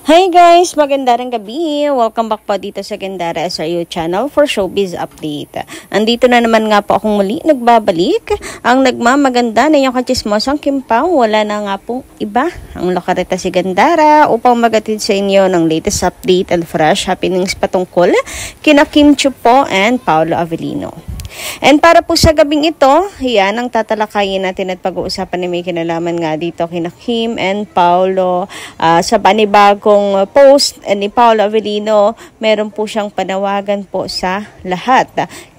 Hi guys! Magandang gabi! Welcome back po dito sa Gandara SRU channel for Showbiz Update. Andito na naman nga po akong muli nagbabalik. Ang nagmamaganda na yung kachismosang Kim Pao, wala na nga po iba. Ang lokareta si Gandara upang magatid sa inyo ng latest update and fresh happenings patungkol kina Kim Chiu po and Paolo Avellino. And para po sa gabing ito, yan ang tatalakayin natin at pag-uusapan ni may kinalaman nga dito kina Kim and Paolo. Sa panibagong post ni Paolo Avellino, meron po siyang panawagan po sa lahat.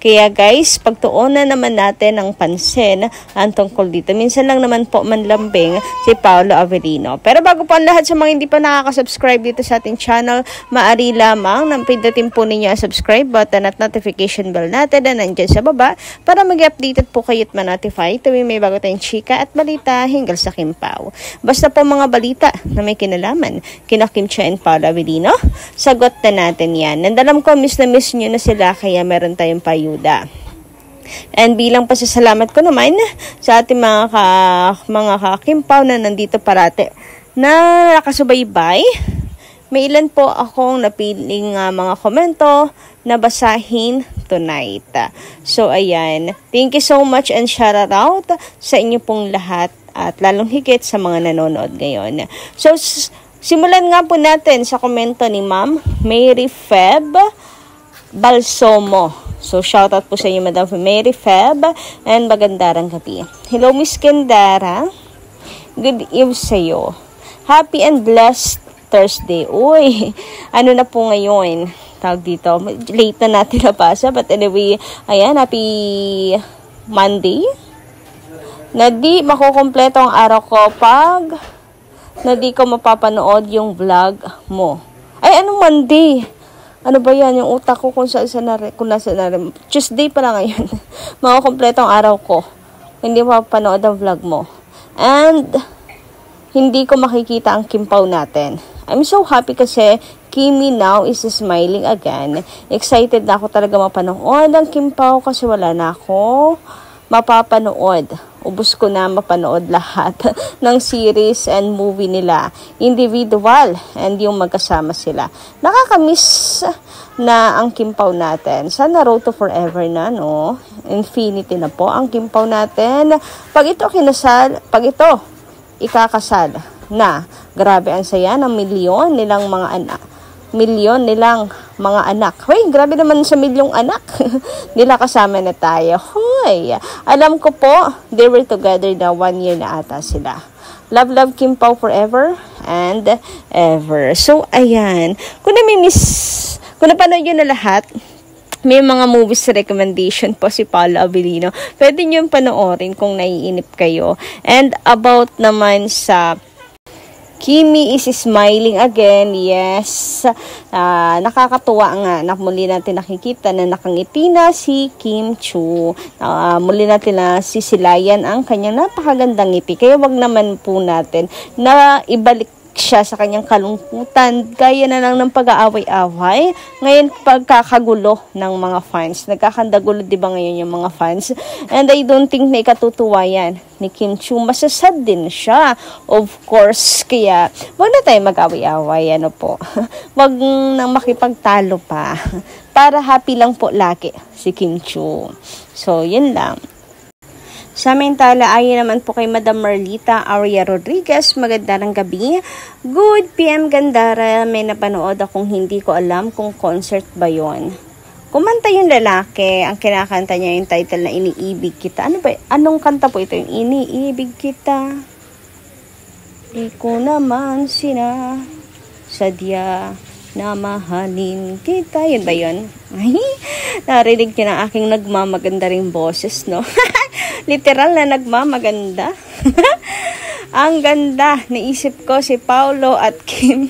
Kaya guys, pagtuunan naman natin ang pansin ang tungkol dito. Minsan lang naman po manlambing si Paolo Avellino. Pero bago po ang lahat sa mga hindi pa nakaka-subscribe dito sa ating channel, maaari lamang nang pindutin po ninyo ang subscribe button at notification bell natin na nandiyan sa baba para mag-updated po kayo at ma-notify tuwing may bago tayong chika at balita hinggil sa Kim Pao. Basta po mga balita na may kinalaman kina Kim Chiu and Paolo Avellino, sagot na natin yan. And alam ko, miss na miss nyo na sila kaya meron tayong payuda. And bilang pasasalamat ko naman sa ating mga ka-Kim Pao na nandito parate na nakasubaybay, may ilan po akong napiling mga komento na basahin tonight. So ayan, thank you so much and shout out sa inyo pong lahat at lalong higit sa mga nanonood ngayon. So simulan nga po natin sa komento ni Ma'am Mary Feb Balsomo. So shout out po sa inyo Madam Mary Feb and magandang gabi. Hello Miss Gandara. Good eve sa iyo. Happy and blessed Thursday. Uy, ano na po ngayon? Tawag dito. Late na natin nabasa. But anyway, ayan, happy Monday. Na di makukompleto ang araw ko pag na di ko mapapanood yung vlog mo. Ay, anong Monday? Ano ba yan? Yung utak ko kung nasa Tuesday pala ngayon. Makukompleto ang araw ko. Hindi mapapanood ang vlog mo. And hindi ko makikita ang Kim Pao natin. I'm so happy kasi Kimi now is smiling again. Excited na ako talaga mapanood ang Kim Pao kasi wala na ako mapapanood. Ubus ko na mapanood lahat ng series and movie nila. Individual and yung magkasama sila. Nakakamiss na ang Kim Pao natin. Sana road to forever na, no? Infinity na po ang Kim Pao natin. Pag ito ikakasal na. Grabe ang saya ng milyon nilang mga anak. Hoy, grabe naman sa milyong anak. Nila kasama na tayo. Hoy, alam ko po, they were together na 1 year na ata sila. Love Kim Pao forever and ever. So, ayan. Kung napanood yun na lahat, may mga movies recommendation po si Paolo Avellino. Pwede nyo panoorin kung naiinip kayo. And about naman sa Kimi is smiling again. Yes. Nakakatuwa nga na muli natin nakikita na nakangiti na si Kim Chiu. Muli natin na sisilayan ang kanyang napakagandang ngiti. Kaya wag naman po natin na ibalik siya sa kanyang kalungkutan. Gaya na lang ng pag-aaway-away. Ngayon, pagkakagulo ng mga fans. Nagkakandagulo, di ba ngayon yung mga fans? And I don't think na ikatutuwa yan ni Kim Chiu. Masasad din siya. Of course. Kaya, wag na tayo mag-away-away. Ano po? Wag nang makipagtalo pa. Para happy lang po lagi si Kim Chiu. So, yun lang. Samantala, ayon naman po kay Madam Marlita Aria Rodriguez, magandang gabi. Good PM Gandara, may napanood akong hindi ko alam kung concert ba yon. Kumanta yung lalaki, ang kinakanta niya yung title na Iniibig Kita. Ano ba? Anong kanta po ito? Yung Iniibig Kita. Di ko naman sadya na mahalin kita. Yun ba yun? Ay, narinig niyo na aking nagmamaganda ring boses, no? Literal na nagmamaganda. Ang ganda. Naisip ko si Paolo at Kim.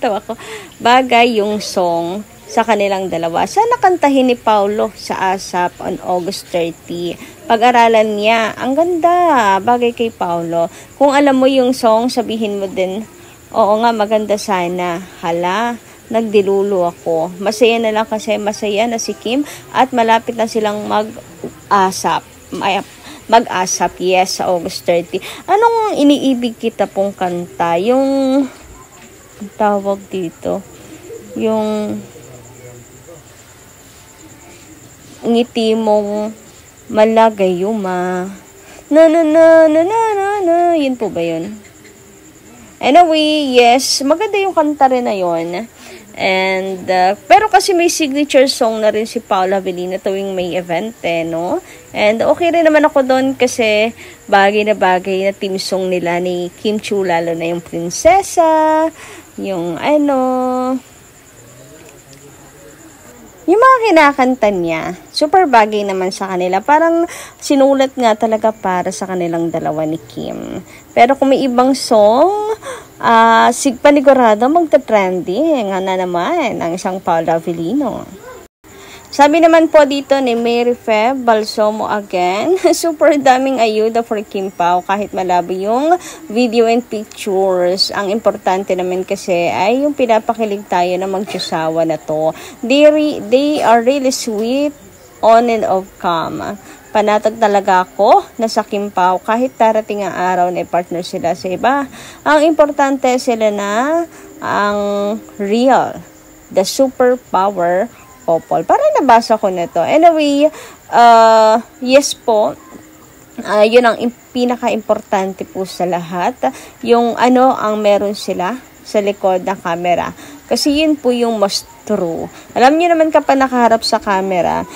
Tawa ko. Bagay yung song sa kanilang dalawa. Sana kantahin ni Paolo sa ASAP on August 30. Pag-aralan niya. Ang ganda. Bagay kay Paolo. Kung alam mo yung song, sabihin mo din, oo nga, maganda sana. Hala, nagdilulo ako. Masaya na lang kasi masaya na si Kim at malapit na silang mag-asap, yes, sa August 30. Anong iniibig kita pong kanta? Yung tawag dito, yung ngiti mong malagayuma. Na na na na na na na. Yun po ba yun? Anyway, yes, maganda yung kanta rin na yun. And, pero kasi may signature song na rin si Paula Avellino tuwing may event no? And okay rin naman ako doon kasi bagay na team song nila ni Kim Chiu, lalo na yung Prinsesa, yung yung mga kinakanta niya, super bagay naman sa kanila. Parang sinulat nga talaga para sa kanilang dalawa ni Kim. Pero kung may ibang song, panigurado magta-trending nga na naman ang isang Paula Avellino. Sabi naman po dito ni Mary Feb Balsomo again, super daming ayuda for Kim Pao kahit malabo yung video and pictures. Ang importante naman kasi ay yung pinapakilig tayo na magsasawa na to. They are really sweet, on and off cam. Panatag talaga ako na sa Kim Pao kahit darating ang araw na partner sila sa iba. Ang importante sila na ang real, the superpower couple. Parang nabasa ko na to. Anyway, yes po, yun ang pinaka-importante po sa lahat. Yung ang meron sila sa likod ng camera. Kasi yun po yung most true. Alam niyo naman kapag nakaharap sa camera,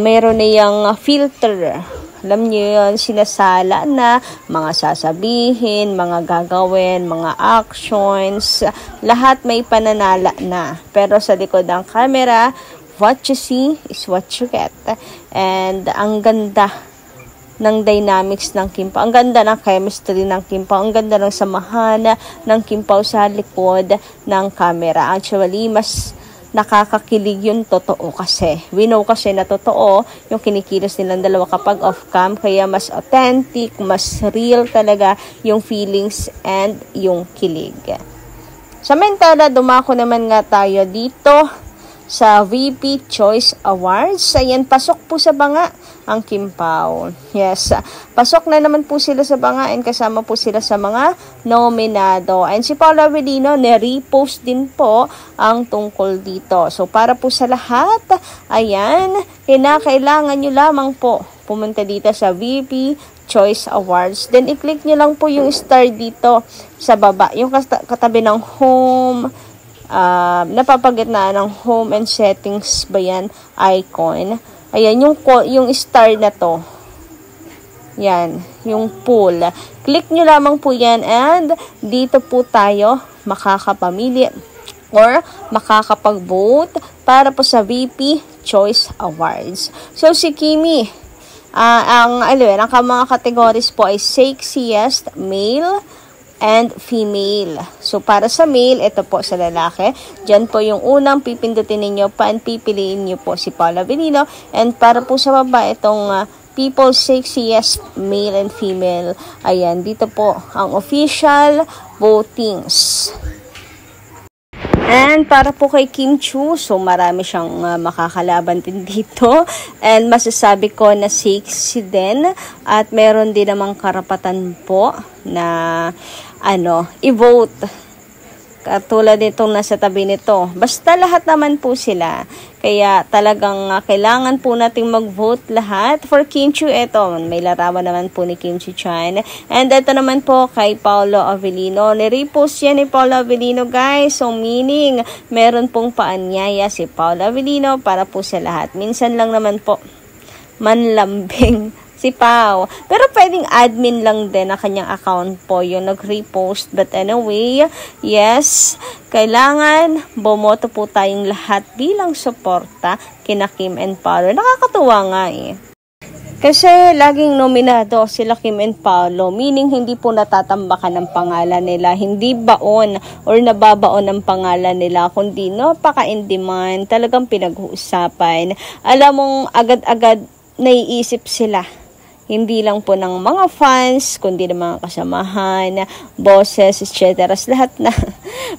meron na yung filter. Alam niyo yun, sinasala na mga sasabihin, mga gagawin, mga actions, lahat may pananala na. Pero sa likod ng camera, what you see is what you get. And ang ganda ng dynamics ng Kim Pao. Ang ganda ng chemistry ng Kim Pao. Ang ganda ng samahan ng Kim Pao sa likod ng camera. Actually, mas nakakakilig yung totoo kasi. We know kasi na totoo yung kinikilos nilang dalawa kapag off-cam. Kaya mas authentic, mas real talaga yung feelings and yung kilig. Samantala, dumako naman nga tayo dito sa VP Choice Awards. Ayan, pasok po sa banga ang Kim Pao. Yes, pasok na naman po sila sa banga and kasama po sila sa mga nominado. And si Paula Avellino, na-repost din po ang tungkol dito. So, para po sa lahat, ayan, kailangan nyo lamang po pumunta dito sa VP Choice Awards. Then, i-click nyo lang po yung star dito sa baba. Yung katabi ng home, napapagitnaan ng home and settings ba yan, icon. Ayan, yung star na to. Yan, yung pool. Click nyo lamang po yan and dito po tayo makakapamili or makakapag-vote para po sa VP Choice Awards. So, si Kimi, ang mga categories po ay sexiest male and female. So, para sa male, ito po sa lalaki. Diyan po yung unang pipindutin ninyo pa and pipiliin nyo po si Paula Avellino. And para po sa baba, itong people sexiest male and female. Ayan, dito po ang official votings. And para po kay Kim Chiu, so marami siyang makakalaban din dito. And masasabi ko na sexy din. At meron din namang karapatan po na i-vote. Katulad nitong nasa tabi nito. Basta lahat naman po sila. Kaya talagang kailangan po nating mag-vote lahat. For Kim Chiu, eto, may larawan naman po ni Kim Chiu Chan. And ito naman po kay Paula Avellino. Nirepost yan ni Paula Avellino, guys. So meaning, meron pong paanyaya si Paula Avellino para po sa lahat. Minsan lang naman po, manlambing si Pao. Pero pwedeng admin lang din na kanyang account po yung nag-repost. But anyway, yes, kailangan bumoto po tayong lahat bilang suporta kina Kim and Paolo. Nakakatuwa nga eh. Kasi laging nominado sila Kim and Paolo, meaning hindi po natatambakan ng pangalan nila, hindi baon or nababaon ng pangalan nila, kundi napaka-in-demand, talagang pinag-uusapan. Alam mong agad-agad naiisip sila. Hindi lang po ng mga fans, kundi ng mga kasamahan, bosses, etc. Lahat na.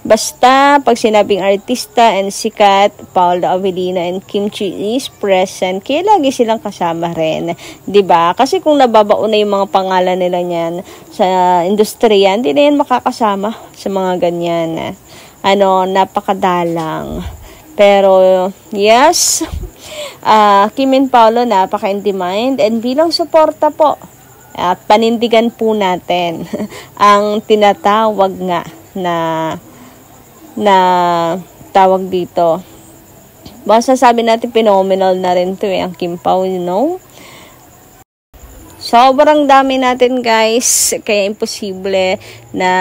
Basta, pag sinabing artista and sikat, Paula Avellino and Kim Chiu is present, kaya lagi silang kasama rin. Diba? Kasi kung nababaon na yung mga pangalan nila niyan sa industriya, hindi na yan makakasama sa mga ganyan. napakadalang. Pero, yes, Kim and Paolo, napaka-in demand. And bilang suporta po, panindigan po natin ang tinatawag nga na tawag dito. Basta sabi natin, phenomenal na rin to ang Kim Pao, Sobrang dami natin, guys. Kaya imposible na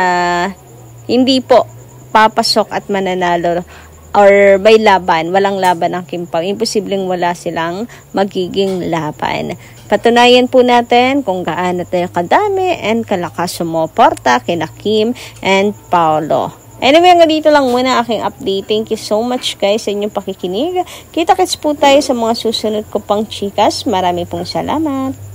hindi po papasok at mananalo or may laban. Walang laban ang Kim Pao. Imposibleng wala silang magiging laban. Patunayan po natin kung gaano tayo kadami and kalakas sumuporta kina Kim and Paolo. Anyway, hanggang dito lang muna aking update. Thank you so much, guys, sa inyong pakikinig. Kita-kits po tayo sa mga susunod ko pang chikas. Marami pong salamat.